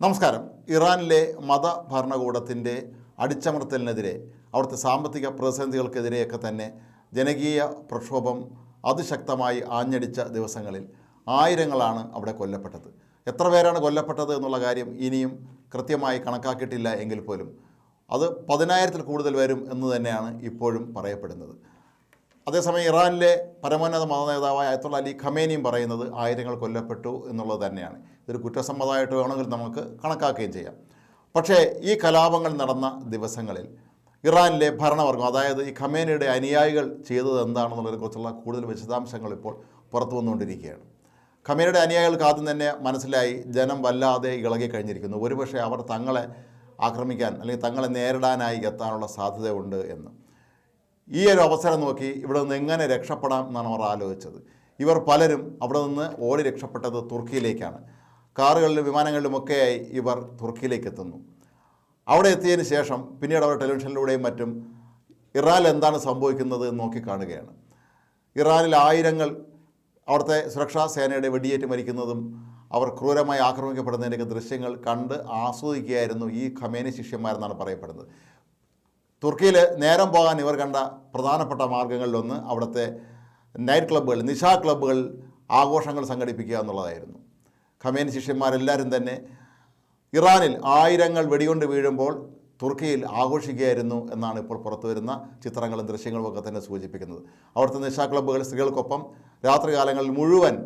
നമസ്കാരം. ഇറാനിലെ മതഭരണകൂടത്തിൻ്റെ അടിച്ചമർത്തലിനെതിരെ, അവിടുത്തെ സാമ്പത്തിക പ്രതിസന്ധികൾക്കെതിരെയൊക്കെ തന്നെ ജനകീയ പ്രക്ഷോഭം അതിശക്തമായി ആഞ്ഞടിച്ച ദിവസങ്ങളിൽ ആയിരങ്ങളാണ് അവിടെ കൊല്ലപ്പെട്ടത്. എത്ര പേരാണ് കൊല്ലപ്പെട്ടത് എന്നുള്ള കാര്യം ഇനിയും കൃത്യമായി കണക്കാക്കിയിട്ടില്ല എങ്കിൽ പോലും അത് 10,000-ൽ കൂടുതൽ വരും എന്ന് തന്നെയാണ് ഇപ്പോഴും പറയപ്പെടുന്നത്. അതേസമയം ഇറാനിലെ പരമോന്നത മതനേതാവായ അയത്തുള്ള അലി ഖമേനിയും പറയുന്നത് ആയിരങ്ങൾ കൊല്ലപ്പെട്ടു എന്നുള്ളത് തന്നെയാണ്. ഇതൊരു കുറ്റസമ്മതമായിട്ട് വേണമെങ്കിൽ നമുക്ക് കണക്കാക്കുകയും ചെയ്യാം. പക്ഷേ ഈ കലാപങ്ങൾ നടന്ന ദിവസങ്ങളിൽ ഇറാനിലെ ഭരണവർഗം, അതായത് ഈ ഖമേനിയുടെ അനുയായികൾ ചെയ്തത് എന്താണെന്നുള്ളതിനെക്കുറിച്ചുള്ള കൂടുതൽ വിശദാംശങ്ങൾ ഇപ്പോൾ പുറത്തു വന്നുകൊണ്ടിരിക്കുകയാണ്. ഖമേനിയുടെ അനുയായികൾക്ക് ആദ്യം തന്നെ മനസ്സിലായി ജനം വല്ലാതെ ഇളകി കഴിഞ്ഞിരിക്കുന്നു. ഒരുപക്ഷെ അവർ തങ്ങളെ ആക്രമിക്കാൻ അല്ലെങ്കിൽ തങ്ങളെ നേരിടാനായി എത്താനുള്ള സാധ്യതയുണ്ട് എന്ന്. ഈ ഒരു അവസരം നോക്കി ഇവിടെ നിന്ന് എങ്ങനെ രക്ഷപ്പെടാം എന്നാണ് അവർ ആലോചിച്ചത്. ഇവർ പലരും അവിടെ നിന്ന് ഓടി രക്ഷപ്പെട്ടത് തുർക്കിയിലേക്കാണ്. കാറുകളിലും വിമാനങ്ങളിലുമൊക്കെയായി ഇവർ തുർക്കിയിലേക്ക് എത്തുന്നു. അവിടെ എത്തിയതിന് ശേഷം പിന്നീട് അവർ ടെലിവിഷനിലൂടെയും മറ്റും ഇറാനിൽ എന്താണ് സംഭവിക്കുന്നത് എന്ന് നോക്കിക്കാണുകയാണ്. ഇറാനിൽ ആയിരങ്ങൾ അവിടുത്തെ സുരക്ഷാ സേനയുടെ വെടിയേറ്റ് മരിക്കുന്നതും അവർ ക്രൂരമായി ആക്രമിക്കപ്പെടുന്നതിൻ്റെയൊക്കെ ദൃശ്യങ്ങൾ കണ്ട് ആസ്വദിക്കുകയായിരുന്നു ഈ ഖമേനി ശിഷ്യന്മാരെന്നാണ് പറയപ്പെടുന്നത്. തുർക്കിയിൽ നേരം പോകാൻ ഇവർ കണ്ട പ്രധാനപ്പെട്ട മാർഗ്ഗങ്ങളിലൊന്ന് അവിടുത്തെ നൈറ്റ് ക്ലബ്ബുകൾ, നിശാ ക്ലബ്ബുകൾ ആഘോഷങ്ങൾ സംഘടിപ്പിക്കുക എന്നുള്ളതായിരുന്നു. ഖമേനി ശിഷ്യന്മാരെല്ലാവരും തന്നെ ഇറാനിൽ ആയിരങ്ങൾ വെടികൊണ്ട് വീഴുമ്പോൾ തുർക്കിയിൽ ആഘോഷിക്കുകയായിരുന്നു എന്നാണ് ഇപ്പോൾ പുറത്തു വരുന്ന ചിത്രങ്ങളും ദൃശ്യങ്ങളും ഒക്കെ തന്നെ സൂചിപ്പിക്കുന്നത്. അവിടുത്തെ നിശാ ക്ലബ്ബുകൾ സ്ത്രീകൾക്കൊപ്പം രാത്രികാലങ്ങളിൽ മുഴുവൻ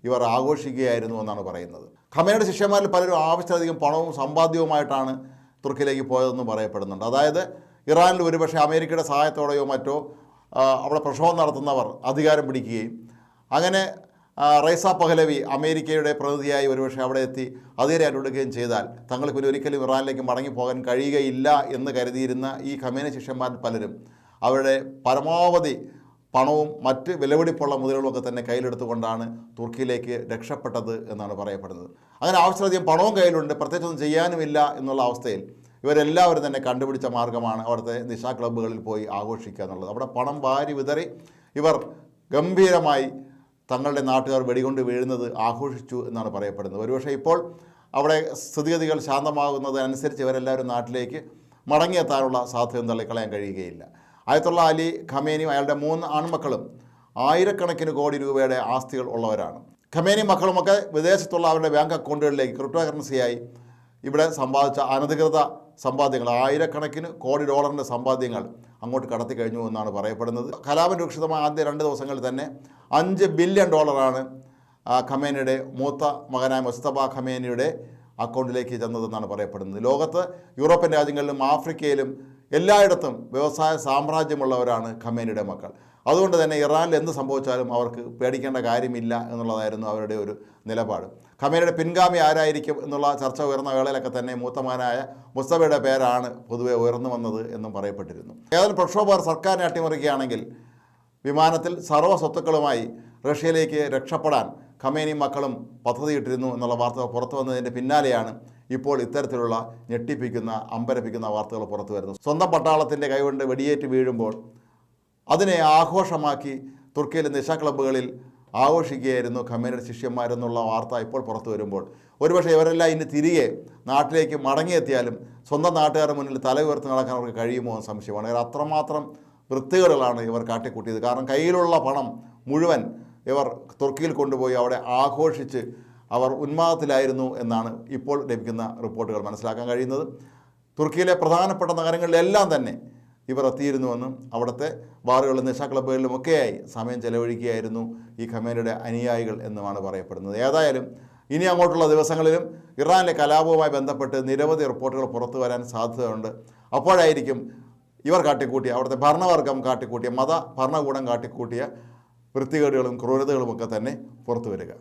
ഇവർ ആഘോഷിക്കുകയായിരുന്നു എന്നാണ് പറയുന്നത്. ഖമേനിയുടെ ശിഷ്യന്മാരിൽ പലരും ആവശ്യത്തിലധികം പണവും സമ്പാദ്യവുമായിട്ടാണ് തുർക്കിയിലേക്ക് പോയതെന്ന് പറയപ്പെടുന്നുണ്ട്. അതായത് ഇറാനിൽ ഒരുപക്ഷെ അമേരിക്കയുടെ സഹായത്തോടെയോ മറ്റോ അവിടെ പ്രക്ഷോഭം നടത്തുന്നവർ അധികാരം പിടിക്കുകയും അങ്ങനെ റൈസ പഹലവി അമേരിക്കയുടെ പ്രതിനിധിയായി ഒരുപക്ഷെ അവിടെ എത്തി അധികാരം എടുക്കുകയും ചെയ്താൽ തങ്ങൾക്ക് പിന്നെ ഒരിക്കലും ഇറാനിലേക്ക് മടങ്ങിപ്പോകാൻ കഴിയുകയില്ല എന്ന് കരുതിയിരുന്ന ഈ ഖമേനി ശിഷ്യന്മാരിൽ പലരും അവരുടെ പരമാവധി പണവും മറ്റ് വിലപിടിപ്പുള്ള മുതലുകളൊക്കെ തന്നെ കയ്യിലെടുത്തുകൊണ്ടാണ് തുർക്കിയിലേക്ക് രക്ഷപ്പെട്ടത് എന്നാണ് പറയപ്പെടുന്നത്. അങ്ങനെ ആവശ്യത്തിലധികം പണവും കയ്യിലുണ്ട്, പ്രത്യേകിച്ചൊന്നും ചെയ്യാനുമില്ല എന്നുള്ള അവസ്ഥയിൽ ഇവരെല്ലാവരും തന്നെ കണ്ടുപിടിച്ച മാർഗ്ഗമാണ് അവിടുത്തെ നിശാ ക്ലബ്ബുകളിൽ പോയി ആഘോഷിക്കുക എന്നുള്ളത്. അവിടെ പണം വാരി വിതറി ഇവർ ഗംഭീരമായി തങ്ങളുടെ നാട്ടുകാർ വെടികൊണ്ട് വീഴുന്നത് ആഘോഷിച്ചു എന്നാണ് പറയപ്പെടുന്നത്. ഒരുപക്ഷെ ഇപ്പോൾ അവിടെ സ്ഥിതിഗതികൾ ശാന്തമാകുന്നതനുസരിച്ച് ഇവരെല്ലാവരും നാട്ടിലേക്ക് മടങ്ങിയെത്താനുള്ള സാധ്യത തള്ളിക്കളയാൻ കഴിയുകയില്ല. അയത്തുള്ള അലി ഖമേനിയും അയാളുടെ 3 ആൺമക്കളും ആയിരക്കണക്കിന് കോടി രൂപയുടെ ആസ്തികൾ ഉള്ളവരാണ്. ഖമേനി മക്കളുമൊക്കെ വിദേശത്തുള്ള അവരുടെ ബാങ്ക് അക്കൗണ്ടുകളിലേക്ക് ക്രിപ്റ്റോ കറൻസിയായി ഇവിടെ സമ്പാദിച്ച അനധികൃത സമ്പാദ്യങ്ങൾ, ആയിരക്കണക്കിന് കോടി ഡോളറിൻ്റെ സമ്പാദ്യങ്ങൾ അങ്ങോട്ട് കടത്തി കഴിഞ്ഞു എന്നാണ് പറയപ്പെടുന്നത്. കലാപം രൂക്ഷിതമായ ആദ്യ 2 ദിവസങ്ങളിൽ തന്നെ $5 ബില്യൺ ഖമേനിയുടെ മൂത്ത മകനായ മുസ്തഫ ഖമേനിയുടെ അക്കൗണ്ടിലേക്ക് ചെന്നതെന്നാണ് പറയപ്പെടുന്നത്. ലോകത്ത് യൂറോപ്യൻ രാജ്യങ്ങളിലും ആഫ്രിക്കയിലും എല്ലായിടത്തും വ്യവസായ സാമ്രാജ്യമുള്ളവരാണ് ഖമേനിയുടെ മക്കൾ. അതുകൊണ്ട് തന്നെ ഇറാനിൽ എന്ത് സംഭവിച്ചാലും അവർക്ക് പേടിക്കേണ്ട കാര്യമില്ല എന്നുള്ളതായിരുന്നു അവരുടെ ഒരു നിലപാട്. ഖമേനിയുടെ പിൻഗാമി ആരായിരിക്കും എന്നുള്ള ചർച്ച ഉയർന്ന വേളയിലൊക്കെ തന്നെ മൂത്തമാനായ മുസ്തഫയുടെ പേരാണ് പൊതുവെ ഉയർന്നു വന്നത് എന്നും പറയപ്പെട്ടിരുന്നു. ഏതായാലും പ്രക്ഷോഭകർ സർക്കാരിനെ അട്ടിമറിക്കുകയാണെങ്കിൽ വിമാനത്തിൽ സർവ്വ സ്വത്തുക്കളുമായി റഷ്യയിലേക്ക് രക്ഷപ്പെടാൻ ഖമേനി മക്കളും പദ്ധതിയിട്ടിരുന്നു എന്നുള്ള വാർത്തകൾ പുറത്തു വന്നതിൻ്റെ പിന്നാലെയാണ് ഇപ്പോൾ ഇത്തരത്തിലുള്ള ഞെട്ടിപ്പിക്കുന്ന അമ്പരപ്പിക്കുന്ന വാർത്തകൾ പുറത്തു വരുന്നത്. സ്വന്തം പട്ടാളത്തിൻ്റെ കൈകൊണ്ട് വെടിയേറ്റ് വീഴുമ്പോൾ അതിനെ ആഘോഷമാക്കി തുർക്കിയിലെ നിശാ ക്ലബ്ബുകളിൽ ആഘോഷിക്കുകയായിരുന്നു ഖമേനിയുടെ ശിഷ്യന്മാരെന്നുള്ള വാർത്ത ഇപ്പോൾ പുറത്തു വരുമ്പോൾ ഒരുപക്ഷെ ഇവരെല്ലാം ഇനി തിരികെ നാട്ടിലേക്ക് മടങ്ങിയെത്തിയാലും സ്വന്തം നാട്ടുകാരുടെ മുന്നിൽ തല ഉയർത്തി നടക്കാൻ അവർക്ക് കഴിയുമോ എന്ന് സംശയമാണ്. കാരണം അത്രമാത്രം വൃത്തികേടുകളാണ് ഇവർ കാട്ടിക്കൂട്ടിയത്. കാരണം കയ്യിലുള്ള പണം മുഴുവൻ ഇവർ തുർക്കിയിൽ കൊണ്ടുപോയി അവിടെ ആഘോഷിച്ച് അവർ ഉന്മാദത്തിലായിരുന്നു എന്നാണ് ഇപ്പോൾ ലഭിക്കുന്ന റിപ്പോർട്ടുകൾ മനസ്സിലാക്കാൻ കഴിയുന്നത്. തുർക്കിയിലെ പ്രധാനപ്പെട്ട നഗരങ്ങളിലെല്ലാം തന്നെ ഇവർ എത്തിയിരുന്നുവെന്നും അവിടുത്തെ ബാറുകളിലും നിശാ ക്ലബ്ബുകളിലുമൊക്കെയായി സമയം ചെലവഴിക്കുകയായിരുന്നു ഈ ഖമേനിയുടെ അനുയായികൾ എന്നുമാണ് പറയപ്പെടുന്നത്. ഏതായാലും ഇനി അങ്ങോട്ടുള്ള ദിവസങ്ങളിലും ഇറാനിലെ കലാപവുമായി ബന്ധപ്പെട്ട് നിരവധി റിപ്പോർട്ടുകൾ പുറത്തു വരാൻ സാധ്യതയുണ്ട്. അപ്പോഴായിരിക്കും ഇവർ കാട്ടിക്കൂട്ടിയ, അവിടുത്തെ ഭരണവർഗം കാട്ടിക്കൂട്ടിയ, ഭരണകൂടം കാട്ടിക്കൂട്ടിയ വൃത്തികേടുകളും ക്രൂരതകളുമൊക്കെ തന്നെ പുറത്തു വരിക.